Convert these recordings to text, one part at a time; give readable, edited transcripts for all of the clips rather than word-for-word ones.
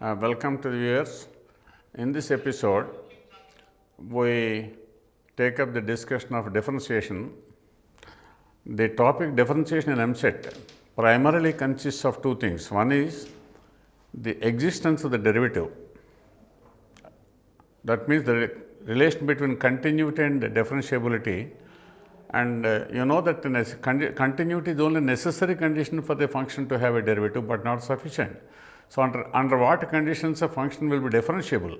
Welcome to the viewers. In this episode, we take up the discussion of differentiation. The topic differentiation in EAPCET primarily consists of two things. One is the existence of the derivative. That means the relation between continuity and differentiability. And you know that continuity is only necessary condition for the function to have a derivative, but not sufficient. So, under what conditions a function will be differentiable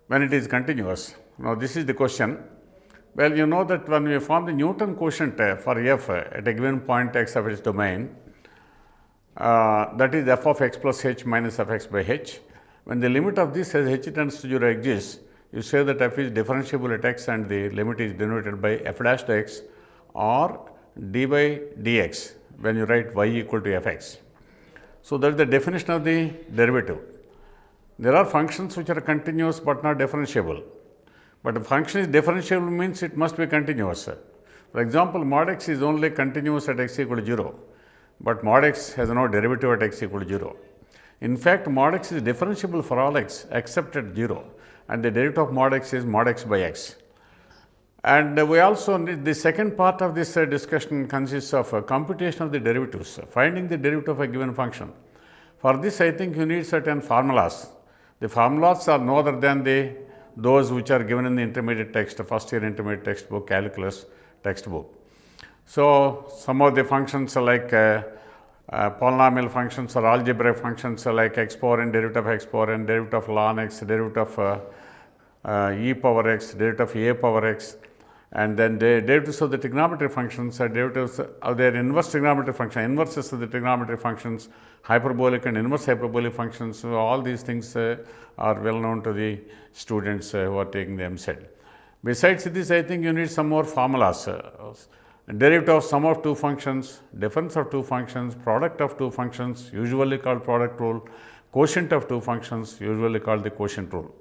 when it is continuous? Now, this is the question. Well, you know that when we form the Newton quotient for f at a given point x of its domain, that is f of x plus h minus f x by h. When the limit of this as h tends to 0 exists, you say that f is differentiable at x and the limit is denoted by f dash x or d by dx when you write y equal to f x. So, that is the definition of the derivative. There are functions which are continuous but not differentiable. But a function is differentiable means it must be continuous. For example, mod x is only continuous at x equal to 0, but mod x has no derivative at x equal to 0. In fact, mod x is differentiable for all x except at 0, and the derivative of mod x is mod x by x. And we also need the second part of this discussion consists of computation of the derivatives, finding the derivative of a given function. For this, I think you need certain formulas. The formulas are no other than those which are given in the intermediate text, first year intermediate textbook, calculus textbook. So, some of the functions are like polynomial functions or algebraic functions are like x power n, derivative of x power n, derivative of ln x, derivative of e power x, derivative of a power x, and then the derivatives of the trigonometric functions are derivatives of their inverse trigonometric function, inverses of the trigonometric functions, hyperbolic and inverse hyperbolic functions. So, all these things are well known to the students who are taking the EAPCET. Besides this, I think you need some more formulas. Derivative of sum of two functions, difference of two functions, product of two functions, usually called product rule, quotient of two functions, usually called the quotient rule.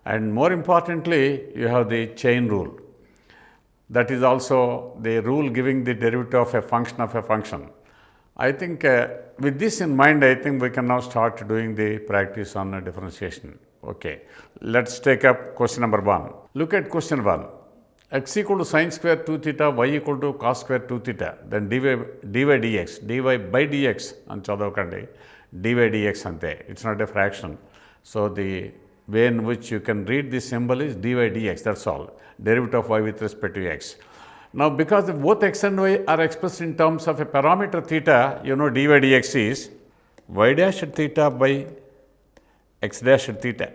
And more importantly, you have the chain rule. That is also the rule giving the derivative of a function. I think with this in mind, I think we can now start doing the practice on differentiation. Okay, let's take up question number 1. Look at question 1. X equal to sin square 2 theta, y equal to cos square 2 theta, then dy dx, dy by dx and chadavakandi, dy dx ante. It's not a fraction. So, the way in which you can read this symbol is dy dx, that's all, derivative of y with respect to x. Now, because both x and y are expressed in terms of a parameter theta, you know dy dx is y dash at theta by x dash at theta.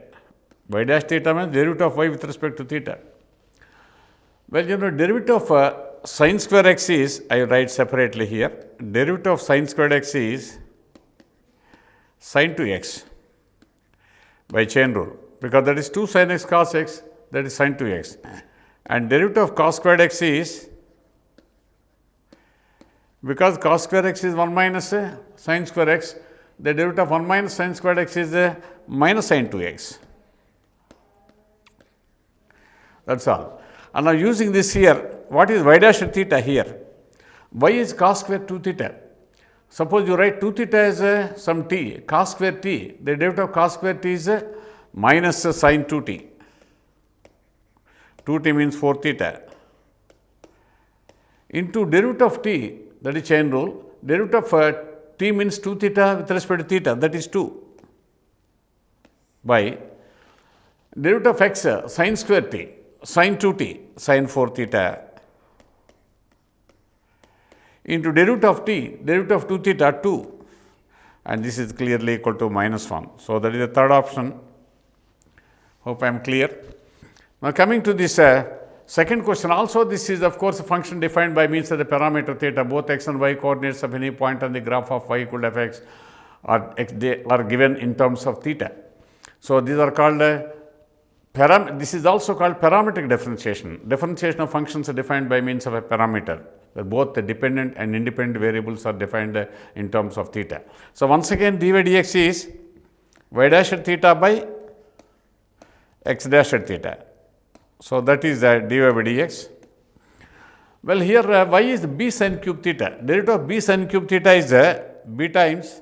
Y dash theta means derivative of y with respect to theta. Well, you know, derivative of sin square x is, I write separately here, derivative of sin squared x is sin 2x by chain rule, because that is 2 sin x cos x, that is sin 2x. And derivative of cos squared x is, because cos square x is 1 minus sin square x, the derivative of 1 minus sin squared x is minus sin 2x. That is all. And now using this here, what is y dash at theta here? Y is cos square 2 theta. Suppose you write 2 theta as some t, cos square t, the derivative of cos square t is minus sin 2t. 2t means 4 theta. Into derivative of t, that is chain rule, derivative of t means 2 theta with respect to theta, that is 2, by derivative of x sin square t, sin 2t, sin 4 theta, into derivative of t, derivative of 2 theta 2, and this is clearly equal to minus 1. So, that is the third option. Hope I am clear. Now, coming to this second question, also this is of course a function defined by means of the parameter theta. Both x and y coordinates of any point on the graph of y equal to fx are given in terms of theta. So, these are called this is also called parametric differentiation. Differentiation of functions are defined by means of a parameter. Both the dependent and independent variables are defined in terms of theta. So, once again dy dx is y dash at theta by x dash at theta. So, that is dy by dx. Well, here y is b sin cube theta. Derivative of b sin cube theta is b times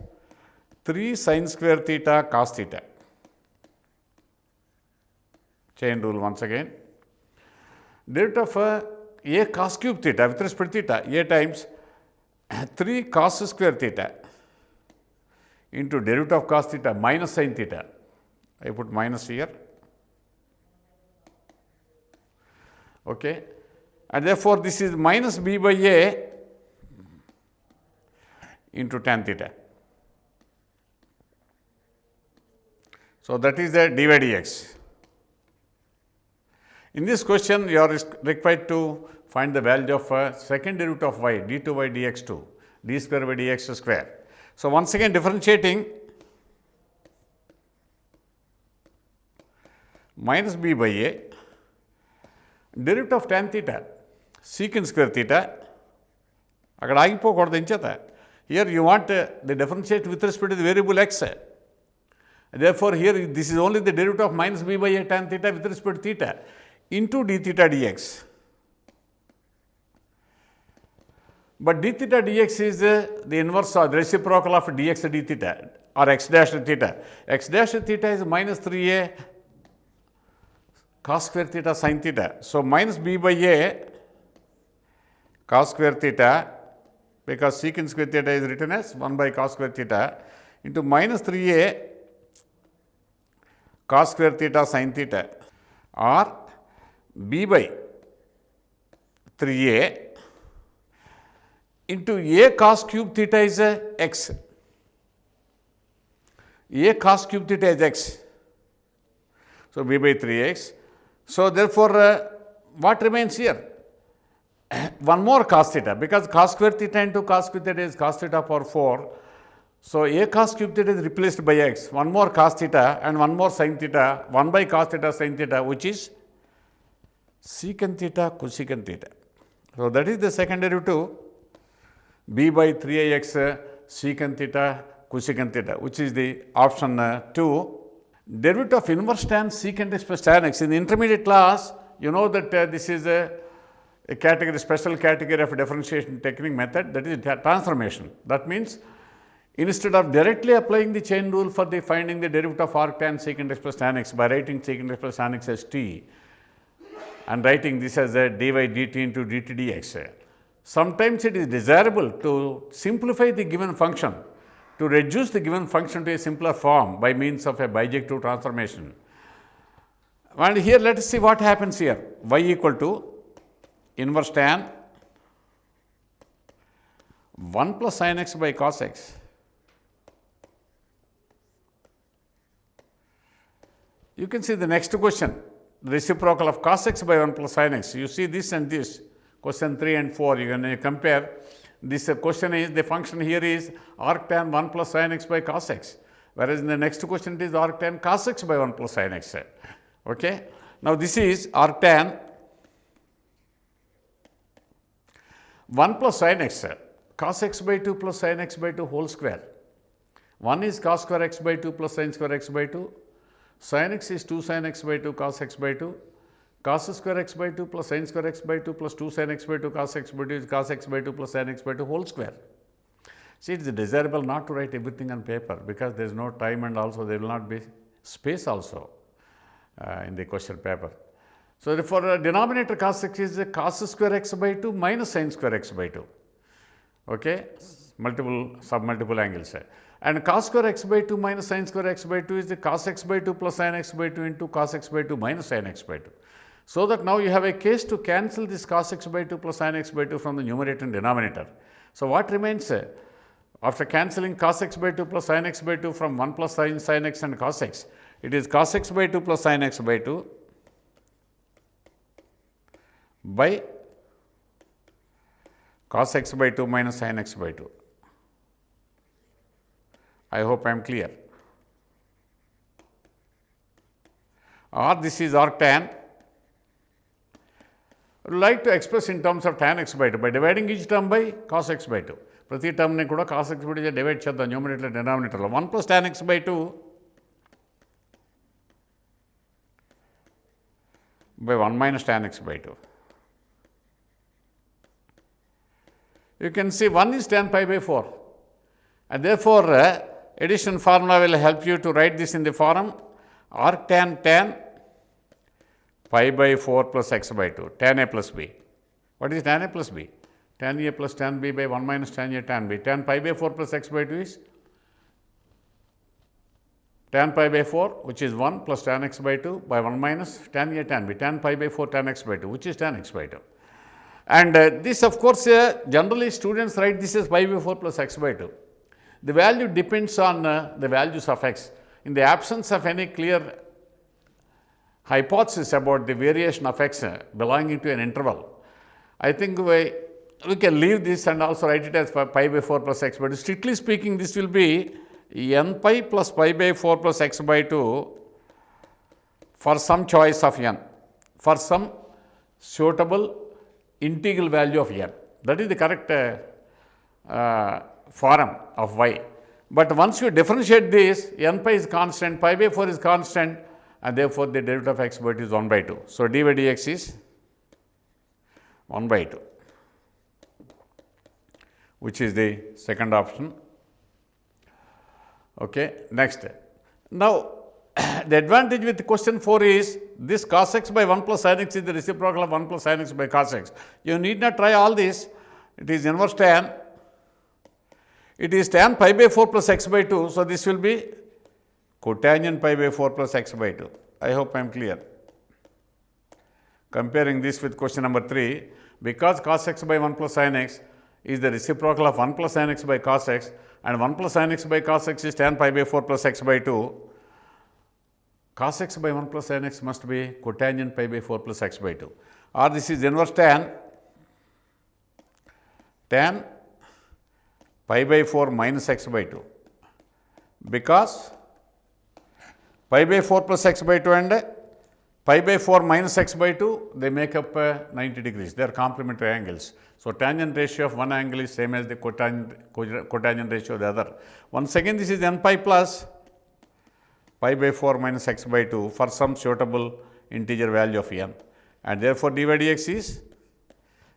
3 sin square theta cos theta. Chain rule once again. Derivative of a cos cube theta with respect to theta, a times 3 cos square theta into derivative of cos theta minus sin theta. I put minus here. Okay. And therefore, this is minus b by a into tan theta. So, that is the dy dx. In this question, you are required to find the value of second derivative of y, d2y dx2, d square by dx square. So, once again differentiating minus b by a, derivative of tan theta, secant square theta, అక్కడ ఆగిపోకూడదు ఎంచేత. Here you want the differentiate with respect to the variable x. Therefore, here this is only the derivative of minus b by a tan theta with respect to theta into d theta dx. But d theta dx is the inverse or the reciprocal of dx d theta or x dash theta. X dash theta is minus 3a cos square theta sin theta. So, minus b by a cos square theta, because secant square theta is written as 1 by cos square theta into minus 3a cos square theta sin theta, or b by 3a into a cos cube theta is x. A cos cube theta is x. So, b by 3x. So, therefore, what remains here? One more cos theta, because cos square theta into cos cube theta is cos theta power 4. So, a cos cube theta is replaced by x, one more cos theta and one more sin theta, 1 by cos theta sin theta, which is secant theta cosecant theta. So, that is the second derivative, b by 3ax secant theta cosecant theta, which is the option 2. Derivative of inverse tan secant x plus tan x. In the intermediate class, you know that this is a category, special category of differentiation technique method, that is transformation. That means, instead of directly applying the chain rule for the finding the derivative of arc tan secant x plus tan x by writing secant x plus tan x as t and writing this as a dy dt into dt dx, sometimes it is desirable to simplify the given function, to reduce the given function to a simpler form by means of a bijective transformation. And here let us see what happens here. Y equal to inverse tan 1 plus sin x by cos x. You can see the next question, the reciprocal of cos x by 1 plus sin x. You see this and this, question 3 and 4, you can compare. This question is, the function here is arc tan 1 plus sin x by cos x, whereas in the next question it is arc tan cos x by 1 plus sin x. Okay. Now, this is arc tan 1 plus sin x, cos x by 2 plus sin x by 2 whole square. 1 is cos square x by 2 plus sin square x by 2. Sin x is 2 sin x by 2 cos x by 2. Cos square x by 2 plus sin square x by 2 plus 2 sin x by 2 cos x by 2 is cos x by 2 plus sin x by 2 whole square. See, it is desirable not to write everything on paper, because there is no time and also there will not be space also in the question paper. So, therefore, denominator cos x is cos square x by 2 minus sin square x by 2. Okay, multiple submultiple angles. And cos square x by 2 minus sin square x by 2 is the cos x by 2 plus sin x by 2 into cos x by 2 minus sin x by 2. So, that now you have a case to cancel this cos x by 2 plus sin x by 2 from the numerator and denominator. So, what remains after cancelling cos x by 2 plus sin x by 2 from 1 plus sin x and cos x? It is cos x by 2 plus sin x by 2 by cos x by 2 minus sin x by 2. I hope I am clear. Or this is arc tan. I would like to express in terms of tan x by 2 by dividing each term by cos x by 2. ప్రతి term ని కూడా cos x by 2 divide చేద్దాం numerator denominator లో. 1 plus tan x by 2 by 1 minus tan x by 2. You can see 1 is tan pi by 4, and therefore addition formula will help you to write this in the form arctan pi by 4 plus x by 2, tan A plus B. What is tan A plus B? Tan A plus tan B by 1 minus tan A tan B. Tan pi by 4 plus x by 2 is tan pi by 4, which is 1 plus tan x by 2 by 1 minus tan A tan B. Tan pi by 4 tan x by 2, which is tan x by 2. And this, of course, generally students write this as pi by 4 plus x by 2. The value depends on the values of x. In the absence of any clear hypothesis about the variation of x belonging to an interval, I think we can leave this and also write it as pi by 4 plus x by 2. Strictly speaking, this will be n pi plus pi by 4 plus x by 2 for some choice of n, for some suitable integral value of n. That is the correct form of y. But once you differentiate this, n pi is constant, pi by 4 is constant, and therefore the derivative of x by 2 is 1 by 2. So, dy dx is 1 by 2, which is the second option. Okay. Next. Now, the advantage with question 4 is this cos x by 1 plus sin x is the reciprocal of 1 plus sin x by cos x. You need not try all this. It is inverse tan. It is tan pi by 4 plus x by 2. So, this will be cotangent pi by 4 plus x by 2. I hope I am clear. Comparing this with question number 3, because cos x by 1 plus sin x is the reciprocal of 1 plus sin x by cos x, and 1 plus sin x by cos x is tan pi by 4 plus x by 2, cos x by 1 plus sin x must be cotangent pi by 4 plus x by 2, or this is inverse tan pi by 4 minus x by 2, because pi by 4 plus x by 2 and pi by 4 minus x by 2, they make up 90 degrees. They are complementary angles. So, tangent ratio of one angle is same as the cotangent ratio of the other. Once again, this is n pi plus pi by 4 minus x by 2 for some suitable integer value of n. And therefore, dy dx is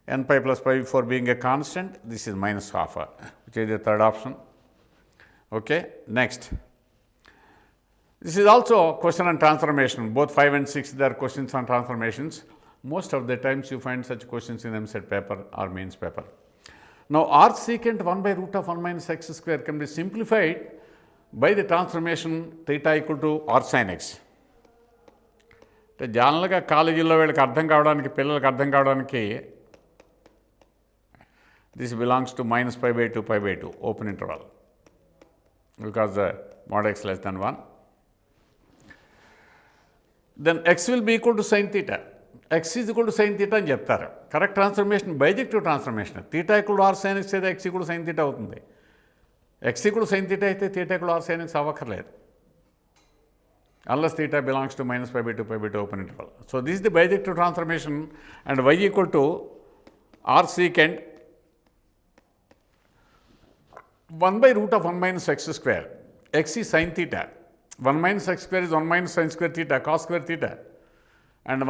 n pi plus pi by 4 being a constant, this is minus half, which is the third option. Okay. Next. This is also a question on transformation. Both 5 and 6, there are questions on transformations. Most of the times you find such questions in EAPCET paper or mains paper. Now, r secant 1 by root of 1 minus x square can be simplified by the transformation theta equal to r sin x. Generally, కాలేజీలో వీళ్ళకి అర్థం కావడానికి పిల్లలకు అర్థం కావడానికి this belongs to minus pi by 2 open interval, because mod x less than 1. Then x will be equal to sin theta. X is equal to sin theta అని చెప్తారు. Correct transformation bijective transformation. Theta equal r sine x అయితే x equal sine theta అవుతుంది. X equal sine theta అయితే theta equal r sine x అవ్వక్కర్లేదు, unless theta belongs to minus pi by 2 open interval. So, this is the bijective transformation, and y equal to r secant 1 by root of 1 minus x square. X is sin theta. 1 minus x square is 1 minus sin square theta, cos square theta. And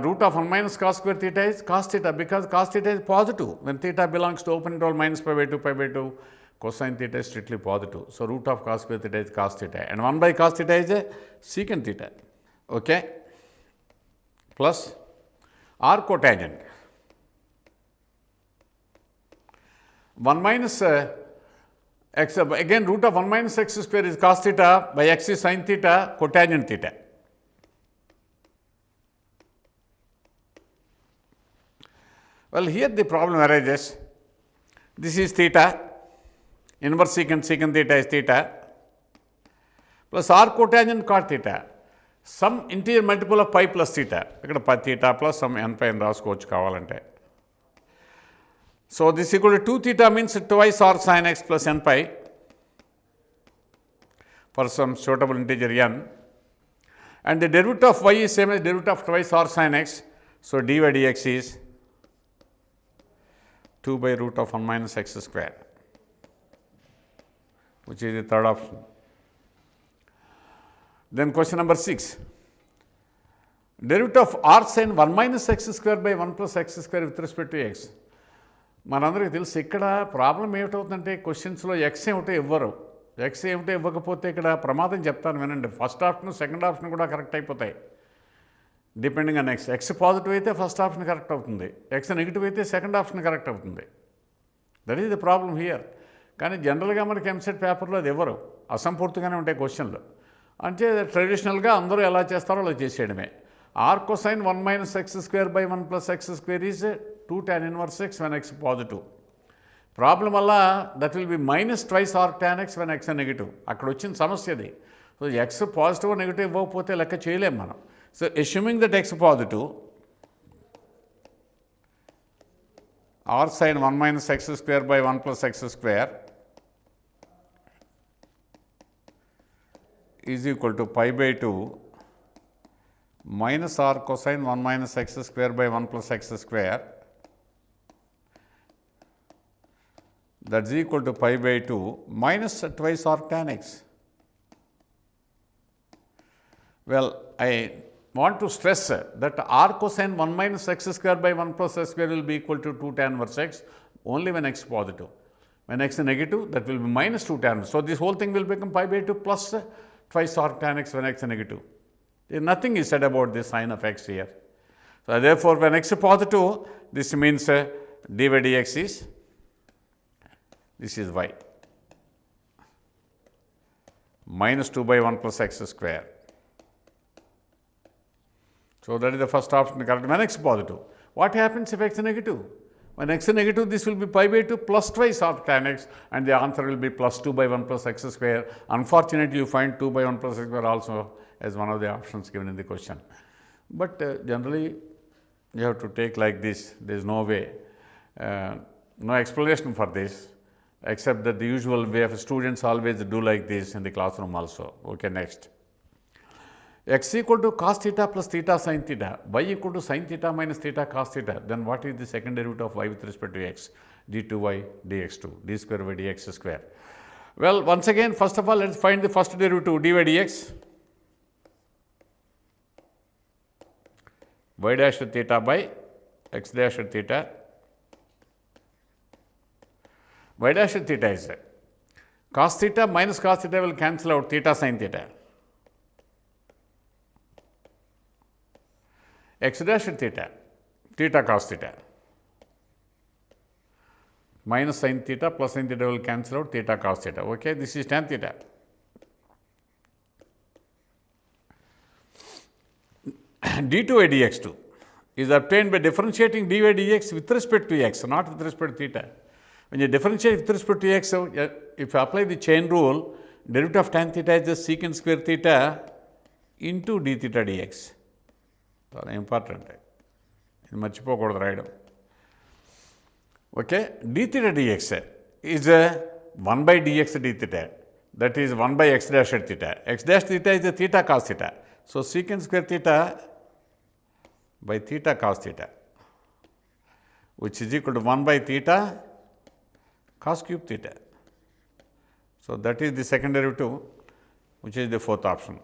root of 1 minus cos square theta is cos theta, because cos theta is positive. When theta belongs to open interval minus pi by 2, cosine theta is strictly positive. So, root of cos square theta is cos theta, and 1 by cos theta is a secant theta. Okay. Plus r cotangent 1 minus x, again root of 1 minus x square is cos theta by x is sin theta, cotangent theta. Well, here the problem arises. This is theta, inverse secant theta is theta, plus r cotangent cot theta, some interior multiple of pi plus theta. Ikkada pi theta plus some n pi అని రాసుకోవచ్చు కావాలంటే. So, this equal to 2 theta means twice r sin x plus n pi for some suitable integer n, and the derivative of y is same as derivative of twice r sin x. So, dy dx is 2 by root of 1 minus x square, which is the third option. Then question number 6, derivative of r sin 1 minus x square by 1 plus x square with respect to x. మనందరికీ తెలుసు ఇక్కడ problem ఏమిటవుతుందంటే క్వశ్చన్స్లో X ఏమిటో ఇవ్వరు, X ఏమిటో ఇవ్వకపోతే ఇక్కడ ప్రమాదం చెప్తాను వినండి. ఫస్ట్ ఆప్షన్ సెకండ్ ఆప్షన్ కూడా కరెక్ట్ అయిపోతాయి depending on X. X positive అయితే ఫస్ట్ ఆప్షన్ కరెక్ట్ అవుతుంది, ఎక్స్ నెగిటివ్ అయితే సెకండ్ ఆప్షన్ కరెక్ట్ అవుతుంది. That is the problem here. కానీ జనరల్గా మనకి ఎంసెట్ పేపర్లో అది ఇవ్వరు, అసంపూర్తిగానే ఉంటాయి క్వశ్చన్లు. అంటే ట్రెడిషనల్గా అందరూ ఎలా చేస్తారో అలా చేసేయడమే. R cosine 1 - x² / 1 + x² is 2 tan inverse x when x positive. Problem వల్ల that will be -2 r tan x when x negative. అక్కడ వచ్చిన సమస్య అది. సో ఎక్స్ పాజిటివ్ నెగిటివ్ ఇవ్వకపోతే లెక్క చేయలేము మనం. So assuming that x positive, r sine 1 - x² / 1 + x² is equal to π/2 minus r cosine 1 - x² / 1 + x², that is equal to π/2 minus twice r tan x. Well, I want to stress that r cosine 1 - x² / 1 + x² will be equal to 2 tan inverse x only when x positive. When x negative, that will be minus 2 tan. So this whole thing will become π/2 plus twice r tan x when x negative. Nothing is said about the sign of x here. So therefore, when x is positive, this means dy/dx is, this is y, -2/1 + x². So that is the first option correct when x is positive. What happens if x is negative? When x is negative, this will be π/2 plus twice r tan x, and the answer will be +2/1 + x². Unfortunately, you find 2/1 + x² also as one of the options given in the question. But generally, you have to take like this. There is no way, no explanation for this, except that the usual way of students always do like this in the classroom also. Okay, next. X equal to cos theta plus theta sin theta, y equal to sin theta minus theta cos theta. Then what is the second derivative of y with respect to x? d2y dx2, d² / dx². Well, once again, first of all, let's find the first derivative dy/dx. y dash theta by x dash theta. Y dash theta is cos theta minus cos theta will cancel out theta sin theta. X dash theta, theta cos theta, minus sin theta plus sin theta will cancel out theta cos theta. Okay, this is tan theta. d2y dx2 is obtained by differentiating dy/dx with respect to x, not with respect to theta. When you differentiate with respect to x, if you apply the chain rule, derivative of tan theta is just secant square theta into d theta dx. చాలా important, ఇది మర్చిపోకూడదు రాయడం. Okay, d theta dx is 1/dx d theta, that is 1/x dash theta. X dash theta is a theta cos theta. So secant square theta by theta cos theta, which is equal to 1/theta cos cube theta. So that is the second derivative, which is the fourth option.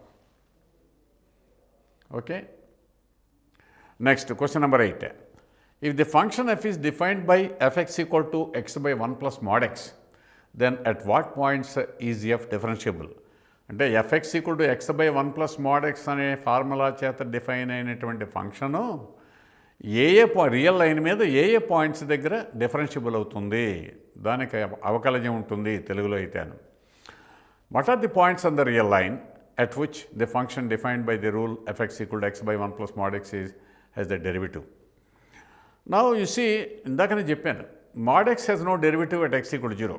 Okay. Next, question number 8. If the function f is defined by fx equal to x/1 plus mod x, then at what points is f differentiable? అంటే fx equal to x/1 plus mod x అనే formula చేత define అయినటువంటి function ఏ real line మీద ఏ points దగ్గర differentiable అవుతుంది, దానికి అవకలజం ఉంటుంది తెలుగులో అయితేను. What are the points on the real line at which the function defined by the rule fx equal to x/1 plus mod x has the derivative? Now you see, indakane cheppanu, mod x has no derivative at x equal to 0.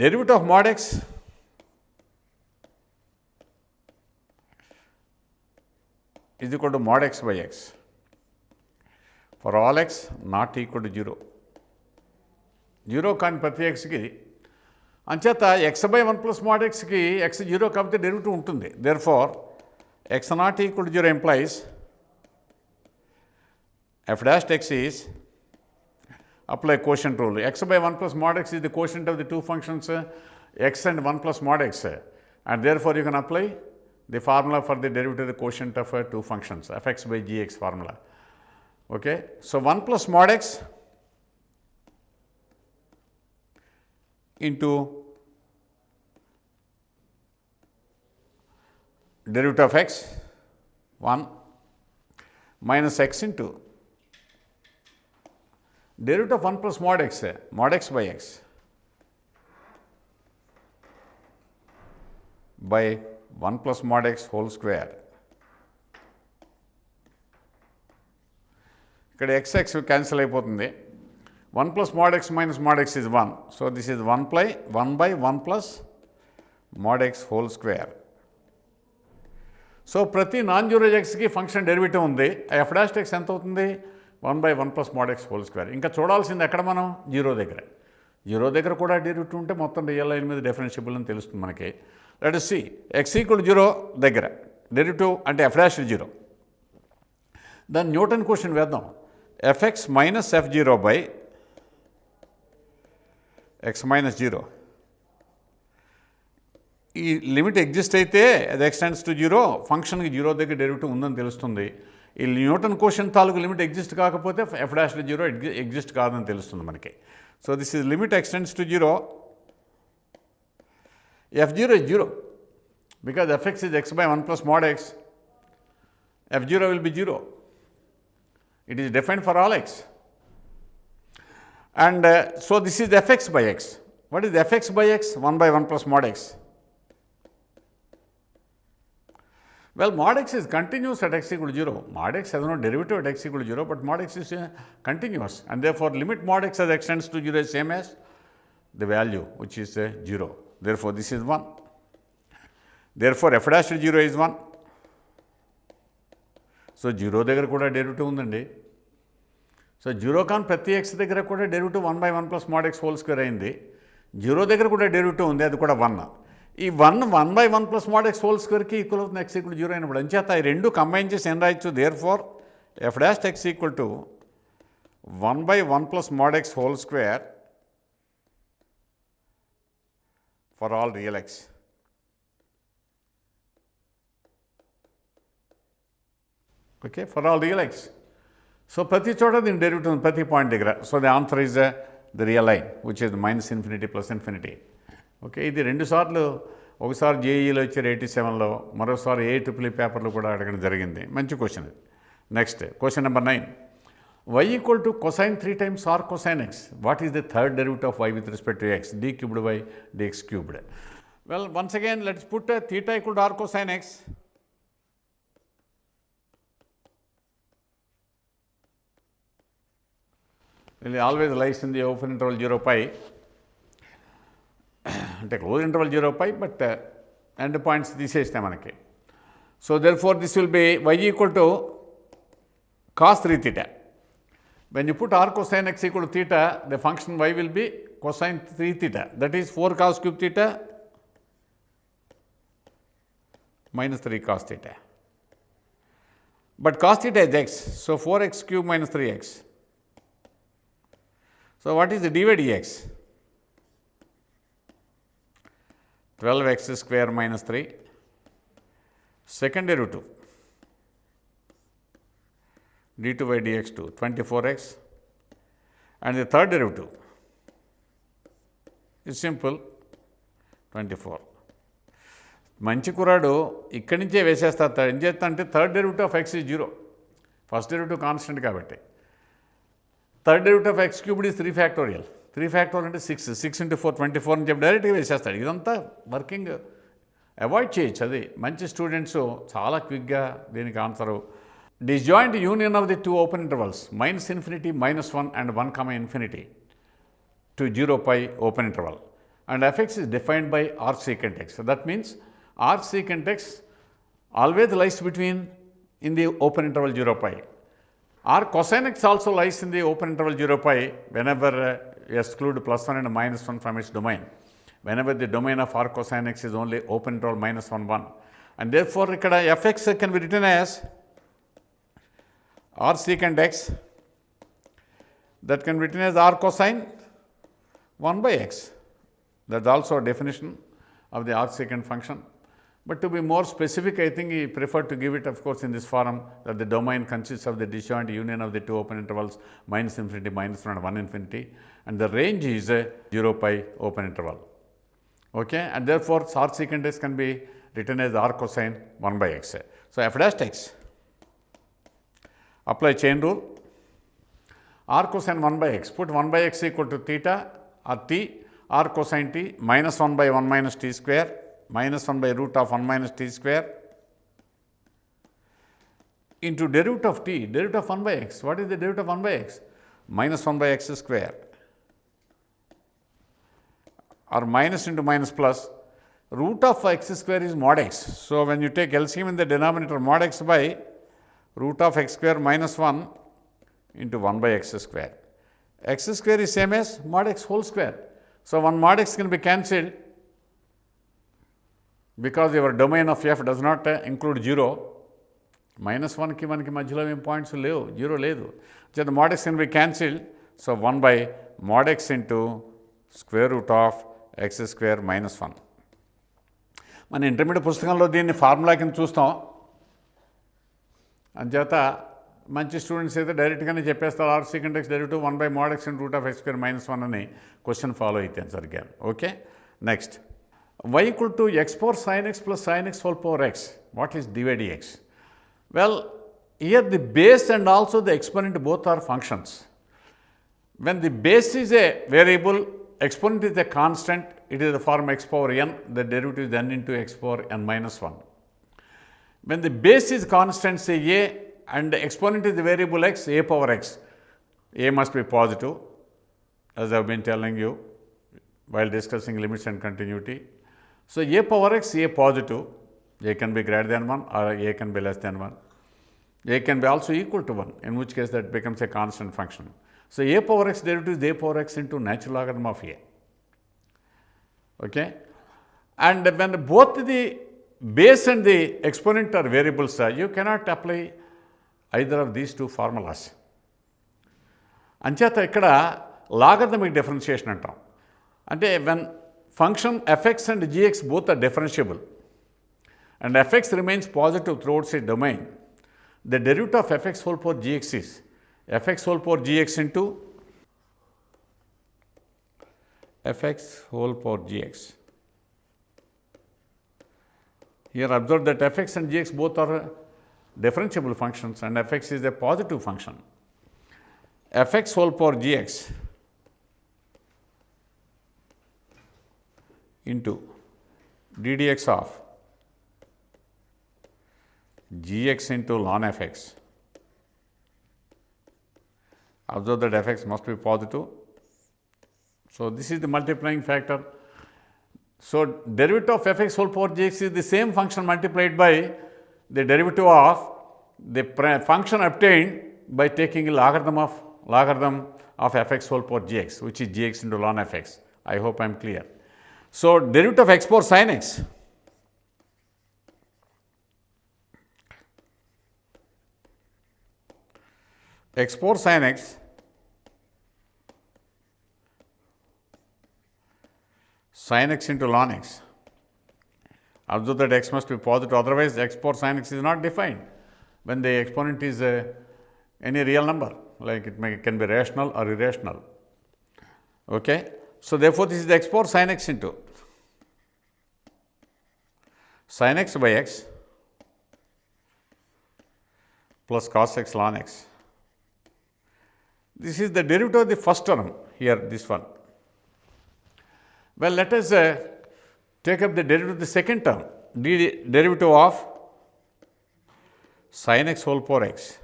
Derivative of mod x is equal to mod x by x for all x not equal to 0. 0 కాని ప్రతి xకి అంచేత x/1 plus mod xకి x 0 కాబట్టి derivative ఉంటుంది. Therefore, x not equal to 0 implies f dash x is, apply quotient rule. x/1 plus mod x is the quotient of the two functions x and 1 plus mod x, and therefore you can apply the formula for the derivative of the quotient of two functions, fx by gx formula. Okay, so 1 plus mod x into derivative of x 1 minus x into derivative of 1 plus mod x by x by 1 plus mod x whole square. ఇక్కడ x cancel అయిపోతుంది. 1 plus mod x minus mod x is 1. So, this is 1 by 1 plus mod x whole square. So ప్రతి non zero ఎక్స్కి function derivative ఉంది. F dash X ఎంత అవుతుంది? 1 by 1 plus mod x whole square. ఇంకా చూడాల్సింది ఎక్కడ మనం? Zero దగ్గర కూడా డెరివేటివ్ ఉంటే మొత్తం రియల్ లైన్ మీద డిఫరెన్షియబుల్ అని తెలుస్తుంది మనకి. Let us see x equal to 0 దగ్గర డెరివేటివ్ అంటే ఎఫ్ డాష్ 0. దాన్ని న్యూటన్ క్వశ్చన్ వేద్దాం. fx minus f0 by x minus 0. ఈ లిమిట్ ఎగ్జిస్ట్ అయితే అది x tends to 0 ఫంక్షన్కి 0 దగ్గర డెరివేటివ్ ఉందని తెలుస్తుంది. ఈ న్యూటన్ క్వశ్చన్ తాలూకు లిమిట్ ఎగ్జిస్ట్ కాకపోతే ఎఫ్ డాష్ 0 ఎగ్జిస్ట్ కాదని తెలుస్తుంది మనకి. So this is limit x tends to 0. f0 is 0 because fx is x by 1 plus mod x. f0 will be 0. It is defined for all x. And so this is fx by x. What is fx by x? 1 by 1 plus mod x. Well, mod x is continuous at x equal to 0. Mod x has no derivative at x equal to 0, but mod x is continuous. And therefore, limit mod x as x tends to 0 is same as the value which is 0. Therefore, this is 1. Therefore, f dash 0 is 1. So 0 దగ్గర కూడా derivative ఉందండి. So 0 కాని ప్రతి x దగ్గర కూడా derivative 1 by 1 plus mod x whole square అయింది. 0 దగ్గర కూడా డెరివేటివ్ ఉంది, అది కూడా 1. ఈ 1 by 1 plus mod x whole squareకి ఈక్వల్ అవుతుంది x equal to 0 అయినప్పుడు. అంచేత ఈ రెండు కంబైన్ చేసి ఏం రాయొచ్చు? Therefore f dash x equal to 1 by 1 plus mod x whole square for all real x. Okay, for all real x. So ప్రతి చోట దీని డెరివేటివ్ ఉంది ప్రతి పాయింట్ దగ్గర. So the answer is the real line which is minus infinity plus infinity. Okay, ఇది 2 సార్లు, ఒకసారి జేఈలో ఇచ్చారు 87లో, మరోసారి EAPCET పేపర్లో కూడా అడగడం జరిగింది. మంచి క్వశ్చన్ ఇది. Next question number 9. y equal to cosine 3 times r cosine x. What is the third derivative of y with respect to x? d cubed by dx cubed. Well, once again let's put theta equal to r cosine x. It always lies in the open interval 0 pi, అంటే close interval 0 pi, but end points తీసేస్తాం మనకి. So therefore this will be y equal to cos 3 theta. When you put r cosine x equal to theta, the function y will be cosine 3 theta, that is 4 cos cube theta minus 3 cos theta. But cos theta is x, so 4x cube minus 3x. So what is the dy dx? 12x square minus 3. Second derivative d2 by dx 24x. And the third derivative is simple 24. మంచి కురాడు ఇక్కడి నుంచే వేసేస్తారు. ఏం చేస్తా అంటే third derivative of x is 0. First derivative constant కాబట్టి. Third derivative of x cubed is 3 factorial. 3 factorial అంటే 6 into 4 24 అని చెప్పి డైరెక్ట్గా వేసేస్తాడు. ఇదంతా వర్కింగ్ అవాయిడ్ చేయొచ్చు. అది మంచి స్టూడెంట్స్ చాలా క్విక్గా దీనికి answer. Disjoint union of the two open intervals minus infinity minus 1 and 1 comma infinity to 0 pi open interval, and fx is defined by r secant x. So that means r secant x always lies between in the open interval 0 pi. R cosine x also lies in the open interval 0 pi whenever you exclude plus 1 and minus 1 from its domain. Whenever the domain of r cosine x is only open interval minus 1 1, and therefore ikkada fx can be written as r secant x, that can be written as r cosine 1 by x. That's also a definition of the r secant function. But to be more specific, I think he preferred to give it, of course, in this form, that the domain consists of the disjoint union of the two open intervals minus infinity minus 1 and 1 infinity, and the range is a 0 pi open interval. Okay, and therefore r secant x can be written as r cosine 1 by x. So, f dash x, apply chain rule, r cosine 1 by x, put 1 by x equal to theta or t, r cosine t minus 1 by 1 minus t square minus 1 by root of 1 minus t square into derivative of t, derivative of 1 by x. What is the derivative of 1 by x? Minus 1 by x square, or minus into minus plus, root of x square is mod x. So, when you take LCM in the denominator, mod x by root of x square minus 1 into 1 by x square. X square is same as mod x whole square. So, 1 mod x can be cancelled because your domain of f does not include 0. Minus 1 ki 1 ki madhyalo em points levu, 0 ledu. So, the mod x can be cancelled. So, 1 by mod x into square root of x square minus 1. మన intermediate పుస్తకంలో దీన్ని formula కింద చూస్తాం. అంచేత మంచి students అయితే డైరెక్ట్గానే చెప్పేస్తారు arc secant x derivative 1 by mod x into root of x square minus 1 అని క్వశ్చన్ ఫాలో అయితే సరిగ్గా. Okay, next y equal to x power sin x plus sin x whole power x. What is dy dx? Well, here the base and also the exponent both are functions. When the base is a variable, exponent is a constant, it is the form x power n, the derivative is n into x power n minus 1. When the base is constant, say a, and the exponent is the variable x, a power x, a must be positive, as I have been telling you while discussing limits and continuity. So, a power x, a positive, a can be greater than 1 or a can be less than 1. A can be also equal to 1, in which case that becomes a constant function. So, a power x derivative is a power x into natural logarithm of a. Okay? And when both the base and the exponent are variables, you cannot apply either of these two formulas. అంచేత ఇక్కడ logarithmic differentiation అంటాం. అంటే when function fx and gx both are differentiable and fx remains positive throughout its domain, the derivative of fx whole power gx is fx whole power gx into fx whole power gx. Here observe that fx and gx both are differentiable functions and fx is a positive function. Fx whole power gx into ddx of gx into ln fx. Observe that fx must be positive. So, this is the multiplying factor. So, derivative of fx whole power gx is the same function multiplied by the derivative of the function obtained by taking a logarithm of fx whole power gx, which is gx into ln fx. I hope I am clear. So, derivative of x power sin x power sin x sin x into ln x. Observe that x must be positive, otherwise x power sin x is not defined when the exponent is any real number, like it can be rational or irrational. Okay? So, therefore, this is the x power sin x into sin x by x plus cos x ln x. This is the derivative of the first term here, this one. Well, let us take up the derivative of the second term, derivative of sin x whole power x,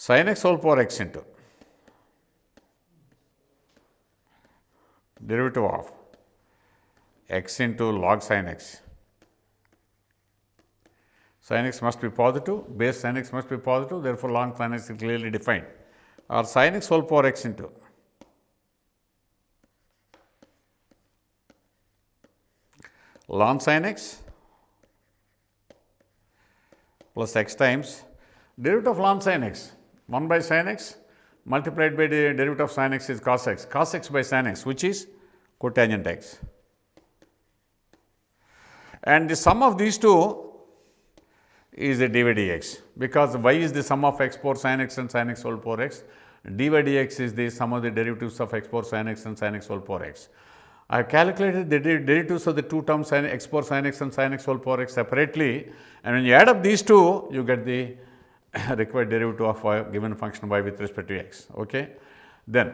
sin x whole power x into derivative of x into log sin x. Sin x must be positive, base sin x must be positive, therefore, log sin x is clearly defined, or sin x whole power x into ln sin x plus x times derivative of ln sin x, 1 by sin x multiplied by the derivative of sin x is cos x by sin x, which is cotangent x. And the sum of these two is a dy dx, because y is the sum of x power sin x and sin x whole power x, dy dx is the sum of the derivatives of x power sin x and sin x whole power x. I have calculated the derivatives of the two terms sin x power sin x and sin x whole power x separately, and when you add up these two, you get the required derivative of a given function y with respect to x. Okay. Then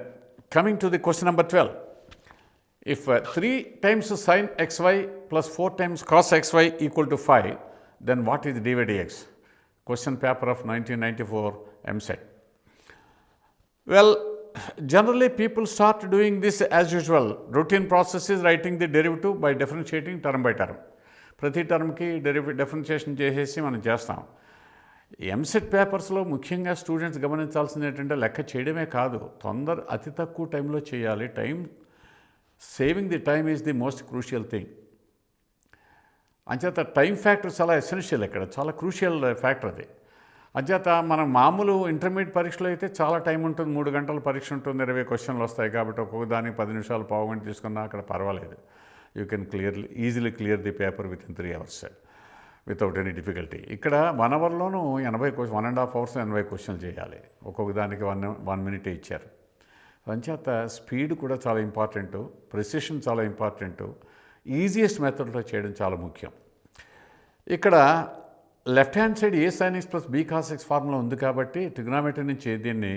coming to the question number 12. If 3 times sin xy plus 4 times cos xy equal to 5, then what is dy dx? Question paper of 1994 EAPCET. Well, generally people start doing this as usual. Routine process is writing the derivative by differentiating term by term. ప్రతి టర్మ్కి differentiation చేసేసి మనం చేస్తాం. ఎంసెట్ పేపర్స్లో ముఖ్యంగా students గమనించాల్సింది ఏంటంటే లెక్క చేయడమే కాదు, అతి తక్కువ టైంలో చేయాలి. Saving the time is the most crucial thing. అంచేత టైం ఫ్యాక్టర్ చాలా ఎసెన్షియల్, ఇక్కడ చాలా క్రూషియల్ ఫ్యాక్టర్ అది. అంచేత మనం మామూలు ఇంటర్మీడియట్ పరీక్షలో అయితే చాలా టైం ఉంటుంది, 3 గంటల పరీక్ష ఉంటుంది, 20 క్వశ్చన్లు వస్తాయి కాబట్టి ఒక్కొక్క దానికి 10 నిమిషాలు పావు గంట తీసుకున్నా అక్కడ పర్వాలేదు. You can easily clear the paper with in 3 hours without any difficulty. ఇక్కడ 1 hourలోనూ 1.5 hours 80 క్వశ్చన్లు చేయాలి, ఒక్కొక్క దానికి 1 minute ఇచ్చారు. అంచేత స్పీడ్ కూడా చాలా ఇంపార్టెంటు, ప్రెసిషన్ చాలా ఇంపార్టెంటు, ఈజియెస్ట్ మెథడ్లో చేయడం చాలా ముఖ్యం. ఇక్కడ లెఫ్ట్ హ్యాండ్ సైడ్ ఏ sin x plus b cos x formula ఉంది కాబట్టి ట్రిగ్నామెట్రీ నుంచి దీన్ని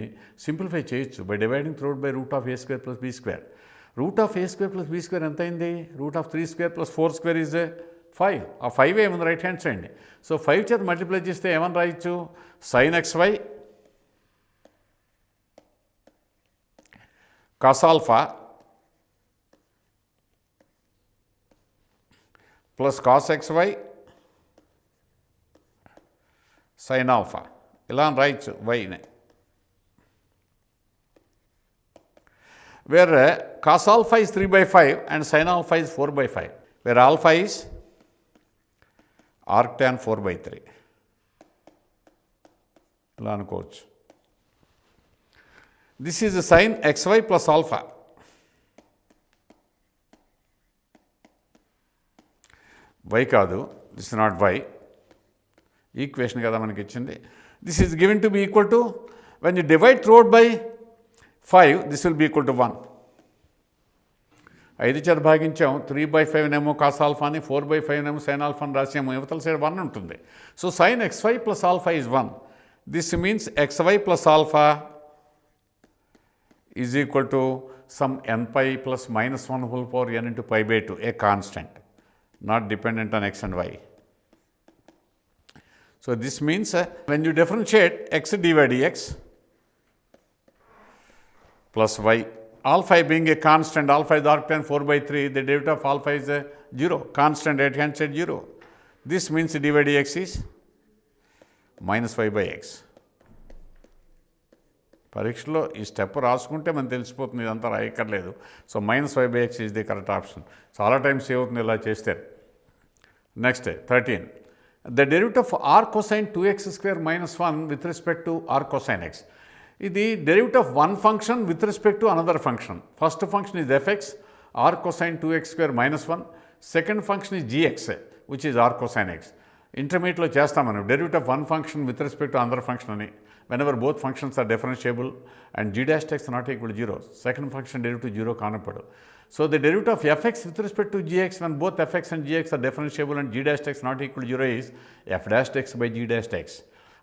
సింప్లిఫై చేయొచ్చు by dividing through by root of a² plus b². Root of a² plus b² ఎంత అయింది? Root of 3² plus 4² is 5. ఆ 5 ఏముంది రైట్ హ్యాండ్ సైడ్. సో 5 చేత మల్టిప్లై చేస్తే ఏమని రాయొచ్చు? sin xy cos alpha plus cos xy sin alpha. ఇలా రాయొచ్చు వైని. where cos alpha is 3/5 and sin alpha is 4/5, where alpha is arc tan 4/3. ఇలా అనుకోవచ్చు. This is sin xy plus alpha. Y కాదు, this is not y. Equation కదా మనకి ఇచ్చింది. This is given to be equal to, when you divide throughout by 5, this will be equal to 1. 5 చేత భాగించాం, 3/5 నేమో cos ఆల్ఫాని, 4/5 నేమో sign ఆల్ఫాని రాసాము, యువతల side 1 ఉంటుంది. So sin xy plus alpha is 1. This means xy plus alpha is equal to some n pi plus minus 1 whole power n into pi/2, a constant, not dependent on x and y. So this means when you differentiate x dy dx plus y, alpha being a constant, alpha is arc tan 4/3, the derivative of alpha is 0, constant right hand side 0. This means dy dx is minus y/x. పరీక్షలో ఈ step రాసుకుంటే మనకు తెలిసిపోతుంది, ఇదంతా రాయక్కర్లేదు. So minus y/x is the correct option. చాలా time save అవుతుంది ఇలా చేస్తే. Next 13. The derivative of r cosine 2x² minus 1 with respect to r cosine x. ఇది derivative of one function with respect to another function. First function is fx, r cosine 2x² minus 1. Second function is gx, which is r cosine x. ఇంటర్మీడియట్లో చేస్తాం మనం derivative of one function with respect to another function అని. whenever both functions are differentiable and g dash x not equal to 0, second function derivative 0 కానప్పుడు. So the derivative of fx with respect to gx when both fx and gx are differentiable and g dash x not equal to 0 is f dash x by g dash x.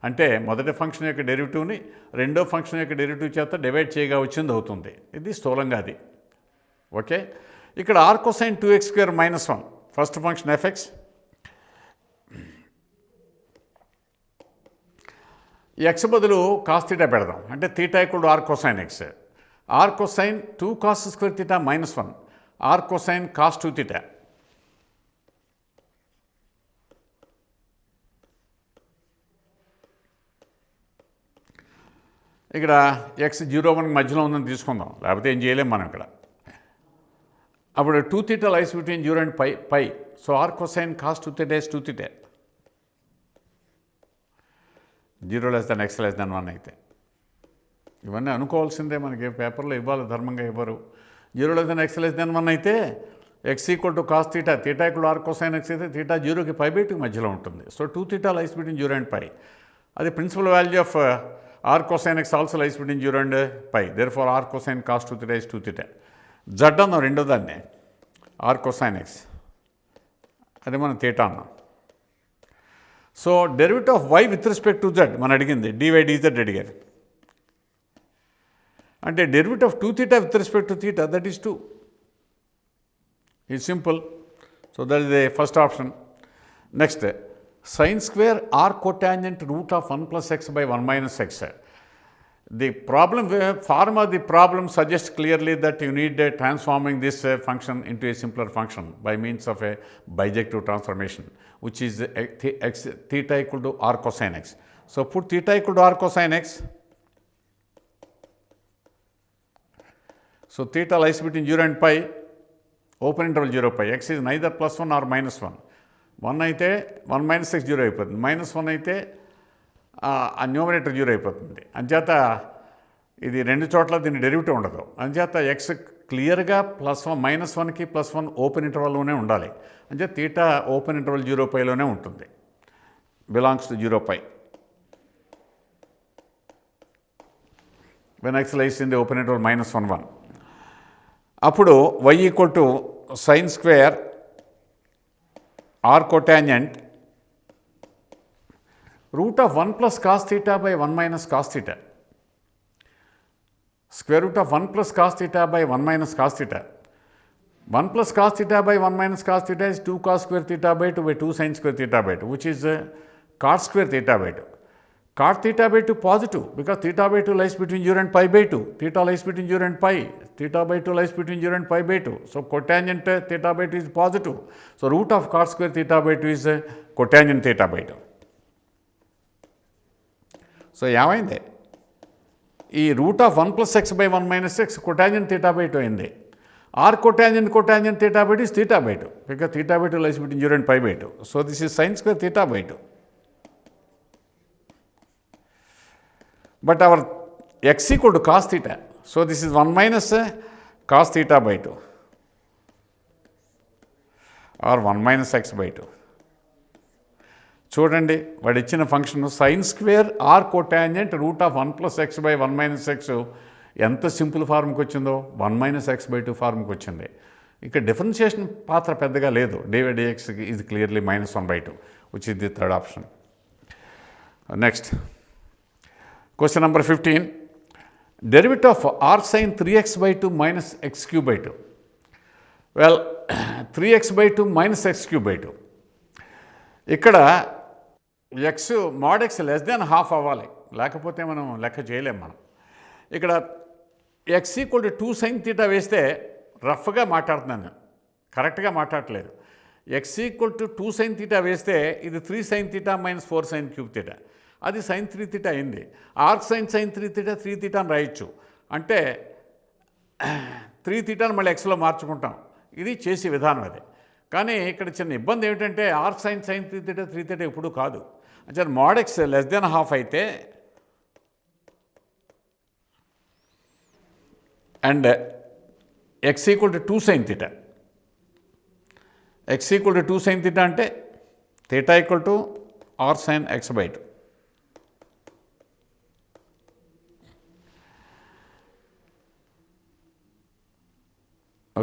అంటే మొదటి function యొక్క డెరివేటివ్ని రెండో function యొక్క derivative చేత divide చేయగా వచ్చింది అవుతుంది. ఇది స్థూలంగా అది. ఓకే. ఇక్కడ r cosine 2x² minus 1 first function fx, X బదులు కాస్ తీటా పెడదాం, అంటే theta equal to r cosine x. r cosine 2 cos² θ minus 1, r cosine cos 2 θ. ఇక్కడ x 0 1 మధ్యలో ఉందని తీసుకుందాం, లేకపోతే ఏం చేయలేం మనం ఇక్కడ. అప్పుడు 2 θ lies between 0 and pi. So r cosine cos 2 θ is 2 θ. 0 less than x less than 1 అయితే ఇవన్నీ అనుకోవాల్సిందే, మనకి పేపర్లో ఇవ్వాలి, ధర్మంగా ఇవ్వరు. 0 less than x less than 1 అయితే x equal to cos theta, theta equal r cosine x అయితే తీటా 0కి 𝝅/2 మధ్యలో ఉంటుంది. So 2 θ lies between 0 and pi. అది principal value of r cosine x also lies between 0 and pi. Therefore r cosine cos 2 θ is 2 θ. z అన్నాం రెండో దాన్ని. Are cosine X, అదే మనం థీటా అన్నాం. So derivative of y with respect to z మనం అడిగింది, dy dz అడిగారు. అంటే derivative of 2θ with respect to theta, that is 2. It's simple. So that is the first option. Next, sin square r cotangent root of 1 plus x by 1 minus x. The problem, form of the problem suggests clearly that you need transforming this function into a simpler function by means of a bijective transformation, which is theta equal to r cosine x. So put theta equal to r cosine x. So theta lies between 0 and pi. ఓపెన్ ఇంటర్వల్ 0 pi, x is neither +1 or -1. 1 అయితే 1 - x 0 అయిపోతుంది, -1 అయితే ఆ numerator 0 అయిపోతుంది. అంచేత ఇది రెండు చోట్ల దీని డెరివేటివ్ ఉండదు. అంచేత x క్లియర్గా -1కి +1 ఓపెన్ ఇంటర్వల్లోనే ఉండాలి. అంచేత థీటా ఓపెన్ ఇంటర్వల్ 0 piలోనే ఉంటుంది, belongs to 0 pi. when x lies in the open interval -1, 1. అప్పుడు y equal to sine square arc cotangent root of 1 plus cos theta by 1 minus cos theta. Square root of 1 plus cos theta by 1 minus cos theta. 1 plus cos theta by 1 minus cos theta is 2 cos square theta by 2 by 2 sin square theta by 2, which is cot square theta by 2. Cot theta by 2 positive because theta by 2 lies between 0 and pi by 2. Theta lies between 0 and pi. Theta by 2 lies between 0 and pi by 2. So cotangent theta by 2 is positive. So root of cot square theta by 2 is cotangent theta by 2. So ఏమైంది, ఈ route of 1 plus x by 1 minus x cotangent theta by 2 అయింది. R cotangent theta by 2 is theta by 2 because theta by 2 lies between 0 and pi by 2. So this is sin square theta by 2. But our x equal to cos theta. So this is 1 minus cos theta by 2 or 1 minus x by 2. చూడండి వాడు ఇచ్చిన function sine square arc cotangent root of 1 plus x by 1 minus x ఎంత simple ఫార్మ్కి వచ్చిందో 1 minus x by 2 ఫార్మ్కి వచ్చింది. ఇక్కడ differentiation పాత్ర పెద్దగా లేదు. dv dx is clearly -1 by 2, which is the third option. Next. Question number 15. Derivative of r sin 3x by 2 minus x cube by 2. Well, 3x by 2 minus x cube by 2. ఇక్కడ x mod x less than half అవ్వాలి, లేకపోతే మనం లెక్క చేయలేం. మనం ఇక్కడ x equal to 2 sin theta వేస్తే రఫ్గా మాట్లాడుతున్నాను, కరెక్ట్గా మాట్లాడట్లేదు. x equal to 2 sin theta వేస్తే ఇది 3 sin theta minus 4 sin cube theta, అది sin 3 theta అయింది. ఆర్క్ sin 3 theta 3 theta అని రాయొచ్చు. అంటే 3 thetaని మళ్ళీ ఎక్స్లో మార్చుకుంటాం. ఇది చేసే విధానం అది. కానీ ఇక్కడ చిన్న ఇబ్బంది ఏమిటంటే ఆర్క్ sin 3 theta 3 theta ఎప్పుడు కాదు. అంటే mod x less than half అయితే and x equal to 2 sin theta. x equal to 2 sin theta అంటే theta equal to r sin x by 2.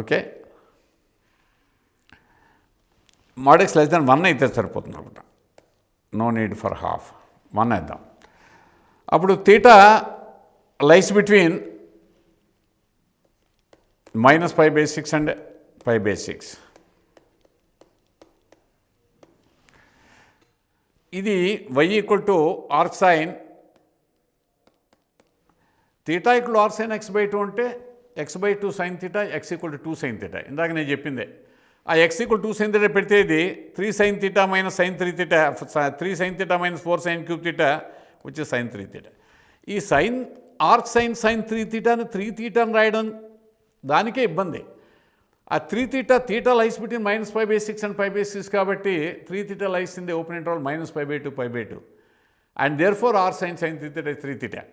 Okay, mod x less than 1 అయితే సరిపోతుంది అనమాట. No need for half, 1 వేద్దాం. అప్పుడు theta lies between -π/6 and π/6. ఇది y equal to arc sine theta equal to arc sine x by 2 అంటే x by 2 sin theta, x equal to 2 sin theta. ఇందాక నేను చెప్పిందే ఆ x equal to 2 sin theta పెడితే ఇది 3 sin theta minus sin 3 theta, 3 sin theta minus 4 sin cube theta, which is sin 3 theta. ఈ sin arc sine sin 3 theta అని 3 theta అని రాయడం దానికే ఇబ్బంది. ఆ 3 theta, theta lies between -π/6 and π/6 కాబట్టి 3 theta lies in the open interval -π/2 π/2 and therefore r sin 3 theta is 3 theta.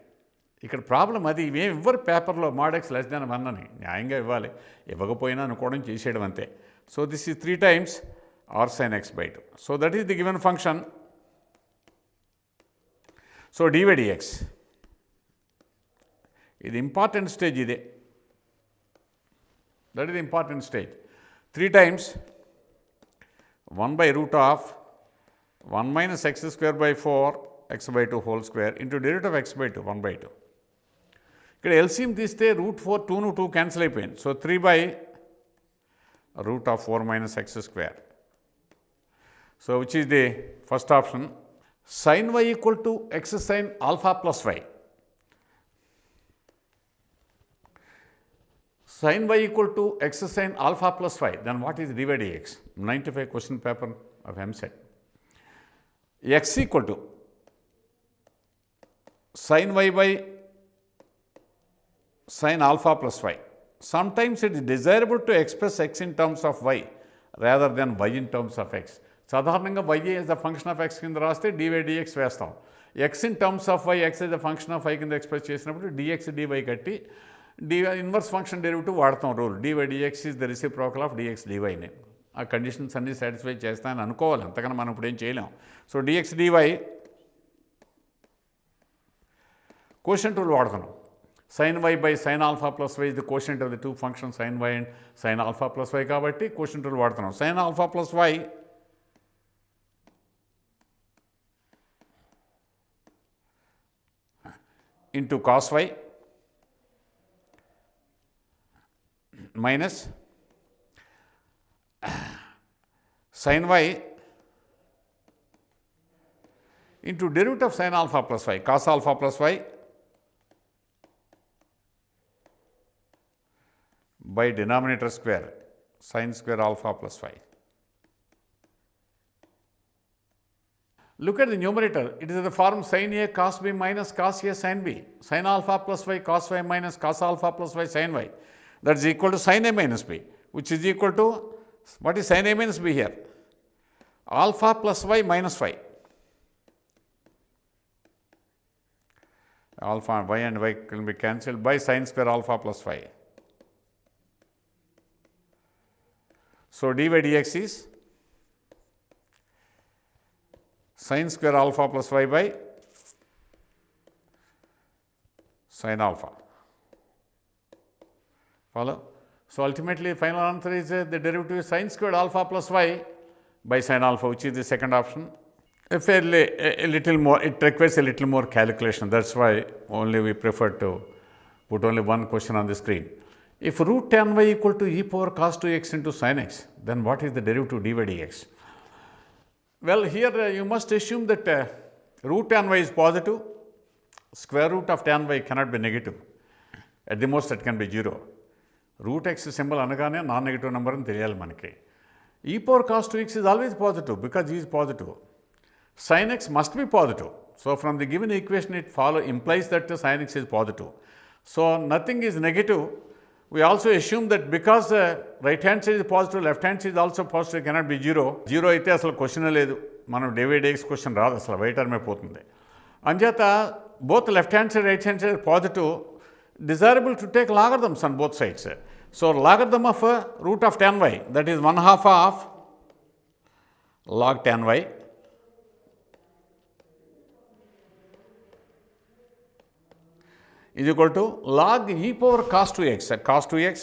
ఇక్కడ problem అది. ఇవేం ఇవ్వరు పేపర్లో mod x లెస్ దెన్ 1 అని, న్యాయంగా ఇవ్వాలి, ఇవ్వకపోయినా అనుకోవడం చేసేయడం అంతే. So this is 3 times r sin x by 2. So that is the given function. So dv dx ఇది ఇంపార్టెంట్ స్టేజ్, ఇదే that is important stage. 3 times 1 by root of 1 minus x square by 4 x by 2 whole square into derivative of x by 2 1 by 2. ఇక్కడ LCM తీస్తే route 4 2ను 2 cancel అయిపోయింది. So 3 by root of 4 minus x square. So which is the first option? Sin y equal to x sin alpha plus y. Sin y equal to x sin alpha plus y. Then what is dy dx? 95 question paper of EAPCET. X equal to sin y by sin alpha plus y. Sometimes it is desirable to express x in terms of y rather than y in terms of x. సాధారణంగా y is a function of x కింద రాస్తే dy dx వేస్తాం. x in terms of y, x is a function of y కింద express చేసినప్పుడు dx dy కట్టి inverse function derivative వాడతాం rule. dy dx is the reciprocal of dx dy ని. ఆ conditions అన్నీ సాటిస్ఫై చేస్తానని అనుకోవాలి, అంతకన్నా మనం ఇప్పుడు ఏం చేయలేం. So dx dy quotient rule వాడుతున్నాం. sin y by sin alpha plus y is the quotient of the two functions sin y and sin alpha plus y కాబట్టి quotient rule వాడుతున్నాం. sin alpha plus y into cos y minus sin y into derivative of sin alpha plus y cos alpha plus y by denominator square sin square alpha plus y. Look at the numerator. It is the form sin a cos b minus cos a sin b. Sin alpha plus y cos y minus cos alpha plus y sin y. That is equal to sin a minus b, which is equal to, what is sin a minus b here? Alpha plus y minus y. Alpha y and y can be cancelled by sin square alpha plus y. So dy dx is sin square alpha plus y by sin alpha. Follow? So ultimately final answer is the derivative is sin squared alpha plus y by sin alpha, which is the second option. A little more, it requires a little more calculation. That's why only we prefer to put only one question on the screen. If root tan y equal to e power cos 2x into sin x, then what is the derivative dy dx? Well, here you must assume that root tan y is positive, square root of tan y cannot be negative. At the most it can be 0. Root x symbol అనగానే non negative number అని తెలియాలి మనకి. e power cos 2x is always positive because e is positive. Sin x must be positive. So from the given equation it implies that sin x is positive. So nothing is negative. We also assume that because right hand side is positive, left hand side is also positive, cannot be 0. 0 అయితే అసలు question లేదు, మనం dy dx question రాదు, అసలు బయట అయిపోతుంది. అంచేత both left hand side, right hand side positive, desirable to take logarithms on both sides. So logarithm of root of tan y, that is 1/2 of log tan y is equal to log e power cos 2x, cos 2x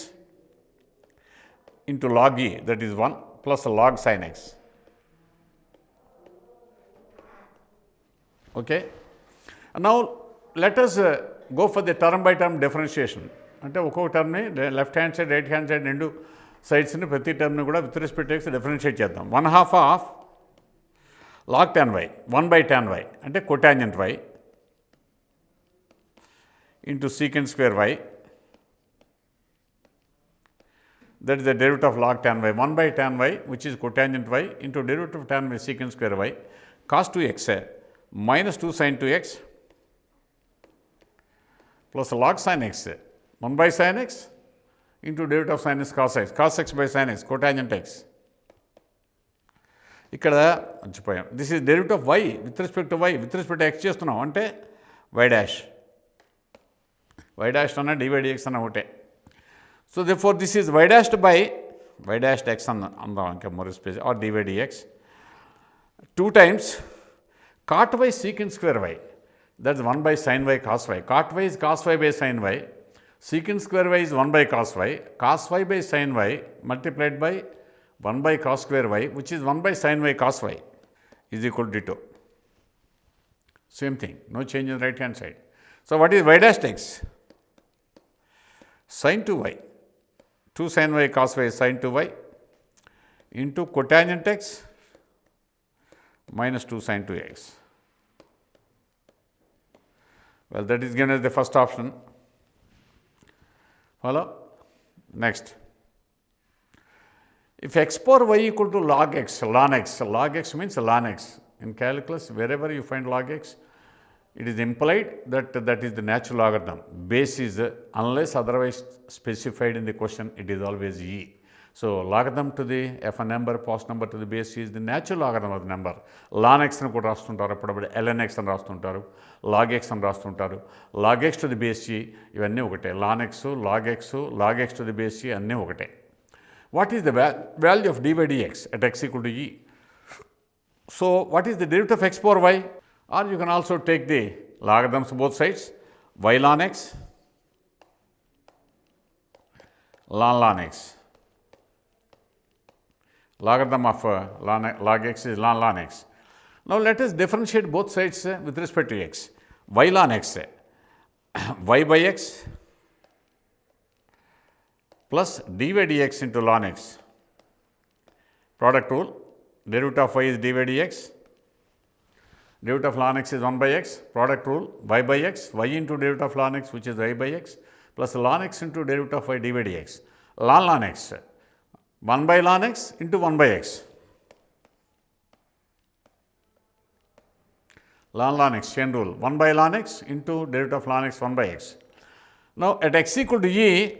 into log e, that is 1 plus log sin x. Okay. Now let us go for the term by term differentiation. అంటే ఒక్కొక్క టర్మ్ని left hand side right hand side రెండు సైడ్స్ని ప్రతి టర్మ్ని కూడా with respect to x differentiate చేద్దాం. 1/2 of log tan y 1 by tan y అంటే cotangent y into secant square y, that is the derivative of log tan y, 1 by tan y which is cotangent y into derivative of tan y secant square y cos 2x minus 2 sin 2x plus log sin x 1 by sin x into derivative of sin x cos x by sin x cotangent x. ఇక్కడ మర్చిపోయాం, this is derivative of y with respect to y, with respect to x చేస్తున్నాం అంటే y dash అన్న dy dx అన్న ఒకటే. So therefore this is y dashed by y dashed x అందాం ఇంకా more space or dy dx 2 times cot y secant square y, that is 1 by sin y cos y. Cot y is cos y by sin y, secant square y is 1 by cos y by sin y multiplied by 1 by cos square y, which is 1 by sin y cos y, is equal to ditto. Same thing, no change in the right hand side. So, what is y dash x? Sin 2y, 2 sin y cos y is sin 2y into cotangent x minus 2 sin 2x. Well, that is given as the first option. Follow? Next. If x power y equal to log x, ln x means ln x. In calculus, wherever you find log x, it is implied that that is the natural logarithm. Base is, unless otherwise specified in the question, it is always e. So, logarithm to the f a number, positive number to the base is the natural logarithm of the number. Ln x అని కూడా రాస్తుంటారు, అప్పుడప్పుడు ln x అని రాస్తుంటారు, log x అని రాస్తుంటారు, log x to the base e, ఇవన్నీ ఒకటే. ln x, log x to the base e అన్నీ ఒకటే. What is the value of dy dx at x equal to e? So, what is the derivative of x power y? Or you can also take the logarithms of both sides, y ln x, ln x. Logarithm of log x is ln x. Now, let us differentiate both sides with respect to x. Y ln x, y by x plus dy dx into ln x. Product rule, derivative of y is dy dx, derivative of ln x is 1 by x, product rule, y by x, y into derivative of ln x, which is y by x, plus ln x into derivative of y dy dx. Ln x, 1 by ln x into 1 by x. Ln x, chain rule, 1 by ln x into derivative of ln x 1 by x. Now, at x equal to e,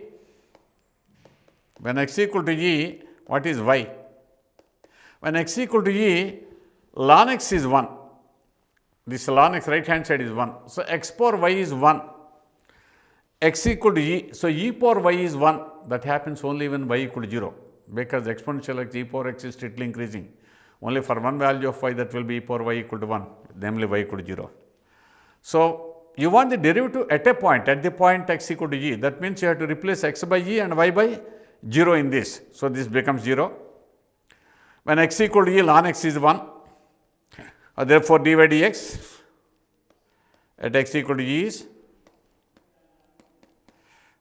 when x equal to e, what is y? When x equal to e, ln x is 1. This ln x right hand side is 1. So, x power y is 1. X equal to e. So, e power y is 1. That happens only when y equal to 0, because exponential x e power x is strictly increasing. Only for one value of y, that will be e power y equal to 1, namely y equal to 0. So, you want the derivative at a point, at the point x equal to e. That means you have to replace x by e and y by 0 in this. So, this becomes 0. When x equal to e, ln x is 1. Therefore, dy dx at x equal to e is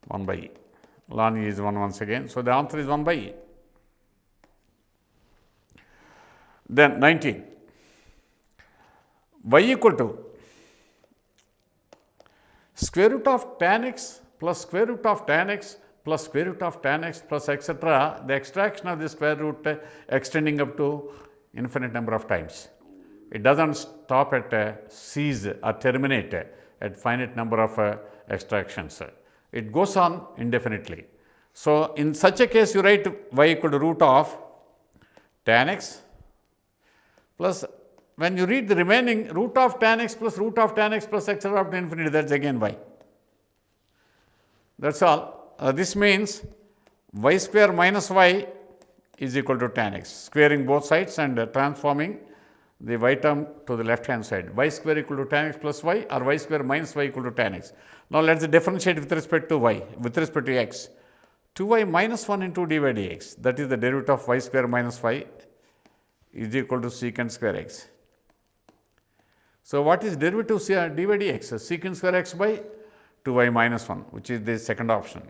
1 by e. Ln e is 1 once again. So, the answer is 1 by e. Then 19, y equal to square root of tan x plus square root of tan x plus square root of tan x plus etc. The extraction of the square root extending up to infinite number of times. It does not stop at cease or terminate at finite number of extractions. It goes on indefinitely. So, in such a case, you write y equal to root of tan x plus, when you read the remaining, root of tan x plus etc. up to infinity, that is again y. That is all. This means y square minus y is equal to tan x, squaring both sides and transforming the y term to the left hand side, y square equal to tan x plus y, or y square minus y equal to tan x. Now, let us differentiate with respect to y, with respect to x. 2y minus 1 into dy dx, that is the derivative of y square minus y is equal to secant square x. So, what is derivative of dy dx? Secant square x by 2y minus 1, which is the second option.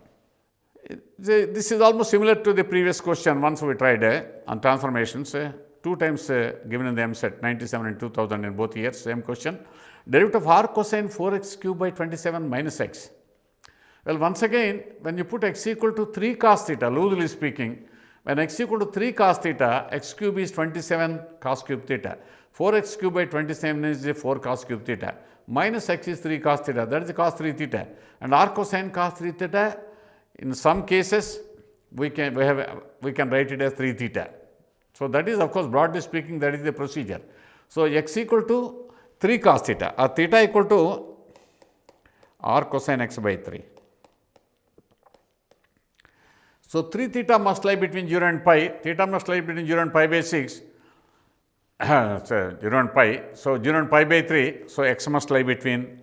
This is almost similar to the previous question once we tried on transformations. 2 times given in the EAPCET 97 and 2000 in both years, same question. Derivative of r cosine 4x cube by 27 minus x. Well, once again, when you put x equal to 3 cos theta, loosely speaking, when x equal to 3 cos theta, x cube is 27 cos cube theta. 4x cube by 27 is 4 cos cube theta. Minus x is 3 cos theta, that is cos 3 theta. And r cosine cos 3 theta, in some cases, we can write it as 3 theta. So, that is of course broadly speaking, that is the procedure. So, x equal to 3 cos theta or theta equal to r cosine x by 3. So, 3 theta must lie between 0 and pi, theta must lie between 0 and pi by 6, so 0 and pi. So, 0 and pi by 3, so x must lie between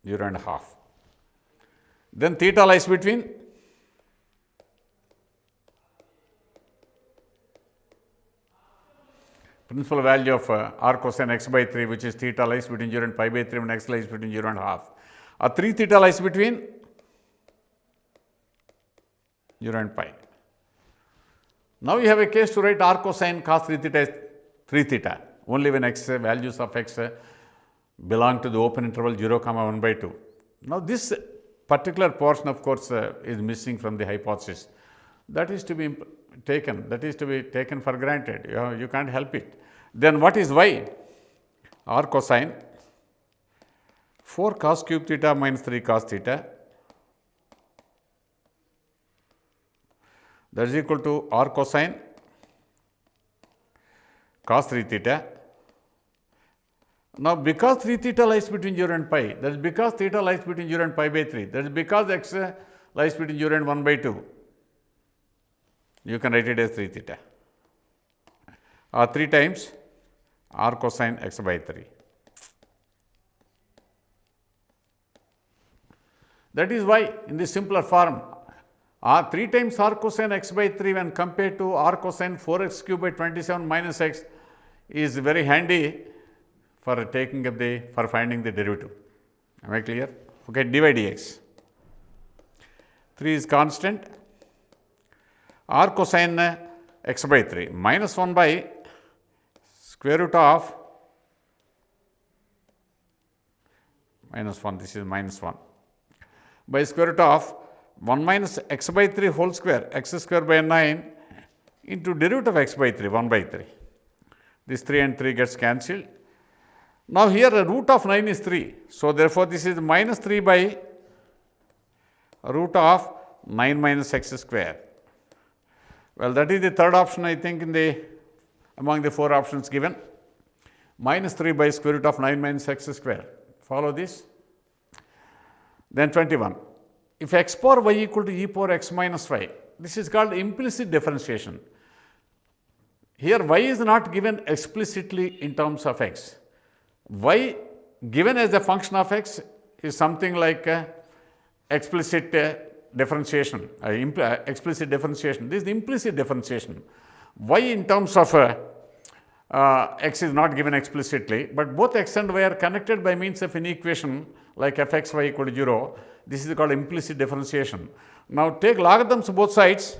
0 and half. Then theta lies between principal value of r cosine x by 3, which is theta lies between 0 and pi by 3 and x lies between 0 and half. 3 theta lies between 0 and pi. Now you have a case to write r cosine cos 3 theta is 3 theta, only when x values of x belong to the open interval 0, 1 by 2. Now this particular portion, of course, is missing from the hypothesis. That is to be taken for granted. You can't help it. Then what is y? R cosine 4 cos cube theta minus 3 cos theta, that is equal to r cosine cos 3 theta. Now, because 3 theta lies between 0 and pi, that is because theta lies between 0 and pi by 3, that is because x lies between 0 and 1 by 2, you can write it as 3 theta, or 3 times r cosine x by 3. That is why in the simpler form, 3 times r cosine x by 3 when compared to r cosine 4x cube by 27 minus x is very handy for finding the derivative. Am I clear? Okay, dy dx. 3 is constant. R cosine x by 3 minus 1 by square root of minus 1, this is minus 1, by square root of 1 minus x by 3 whole square, x square by 9 into derivative of x by 3, 1 by 3. This 3 and 3 gets cancelled. Now here the root of 9 is 3. So therefore this is minus 3 by root of 9 minus x square. Well, that is the third option, I think, among the 4 options given. Minus 3 by square root of 9 minus x square. Follow this? Then 21. If x power y equal to e power x minus y, this is called implicit differentiation. Here y is not given explicitly in terms of x. Y given as a function of x is something like explicit differentiation, explicit differentiation. This is the implicit differentiation. Y in terms of x is not given explicitly, but both x and y are connected by means of an equation like fxy equal to 0. This is called implicit differentiation. Now take logarithms both sides.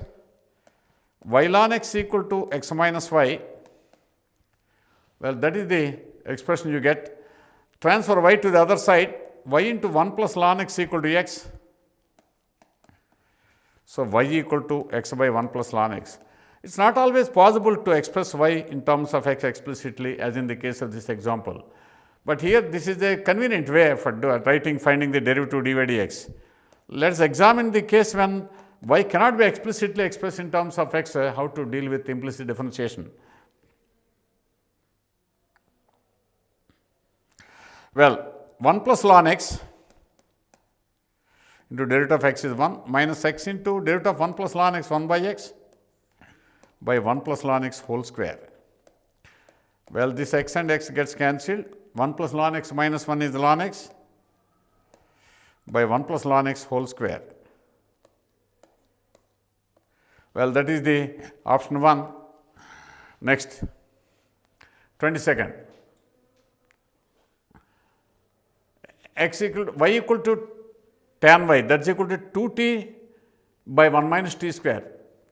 Y ln x equal to x minus y. Well, that is the expression you get. Transfer y to the other side, y into 1 plus ln x equal to x. So y equal to x by 1 plus ln x. It's not always possible to express y in terms of x explicitly, as in the case of this example. But here this is a convenient way for finding the derivative dy dx. Let us examine the case when y cannot be explicitly expressed in terms of x, how to deal with implicit differentiation. Well, 1 plus ln x into derivative of x is 1 minus x into derivative of 1 plus ln x, 1 by x by 1 plus ln x whole square. Well, this x and x gets cancelled. 1 plus ln x minus 1 is ln x by 1 plus ln x whole square. Well, that is the option 1. Next, 22nd. Y equal to tan y, that is equal to 2t by 1 minus t square.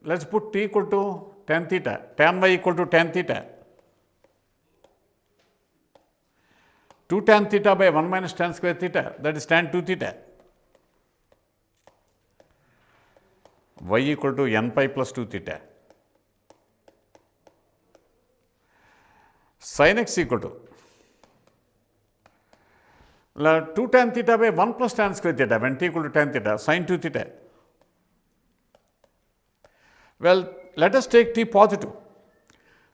Let us put t equal to tan theta, tan y equal to tan theta. 2 tan theta by 1 minus tan square theta, that is tan 2 theta. Y equal to n pi plus 2 theta. Sin x equal to 2 tan theta by 1 plus tan square theta, when t equal to tan theta, sin 2 theta. Well, let us take t positive,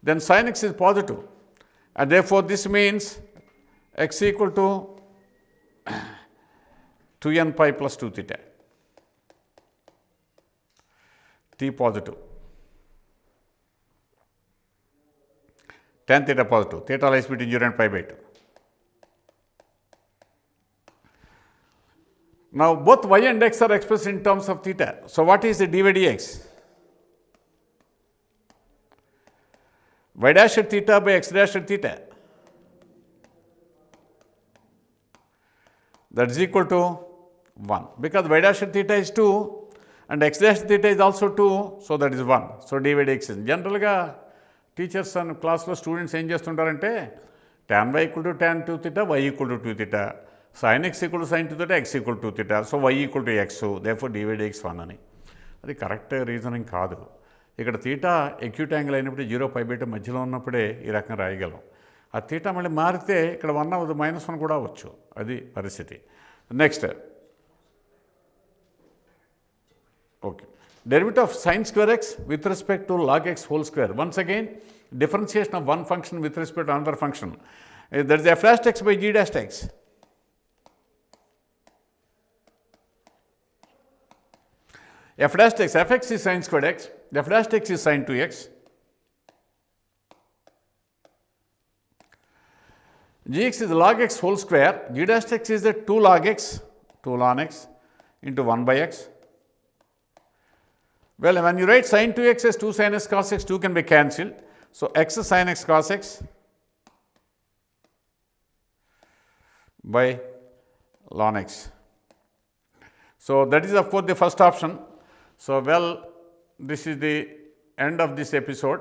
then sin x is positive, and therefore this means x equal to 2n pi plus 2 theta. T positive, tan theta positive, theta lies between 0 and pi by 2. Now both y and x are expressed in terms of theta. So what is the dy dx? y dash at theta by x dash at theta. That is equal to 1, because y dash at theta is 2 and x dash theta is also 2, so that is 1. So dy dx is general ga teachers and class lo students em chestuntarante tan y equal to tan 2 theta, y equal to 2 theta, sin x equal to sin 2 theta, x equal to 2 theta, so y equal to x, therefore dy dx 1 అని. అది correct reasoning కాదు. ఇక్కడ theta acute angle అయినప్పుడు 0π/2 మధ్యలో ఉన్నప్పుడే ఈ రకంగా రాయగలం. ఆ తీటా మళ్ళీ మారితే ఇక్కడ 1 అవ్వదు, -1 కూడా అవ్వచ్చు. అది పరిస్థితి. Next, okay, derivative of sin square x with respect to log x whole square. Once again, differentiation of one function with respect to another function. That is f dash x by g dash x. F dash x, fx is sin squared x, f dash x is sin 2x. Gx is log x whole square, g dash x is the 2 log x, 2 ln x into 1 by x. Well, when you write sin 2x as 2 sin x cos x, 2 can be cancelled. So, x sin x cos x by ln x. So, that is of course the first option. So, well, this is the end of this episode.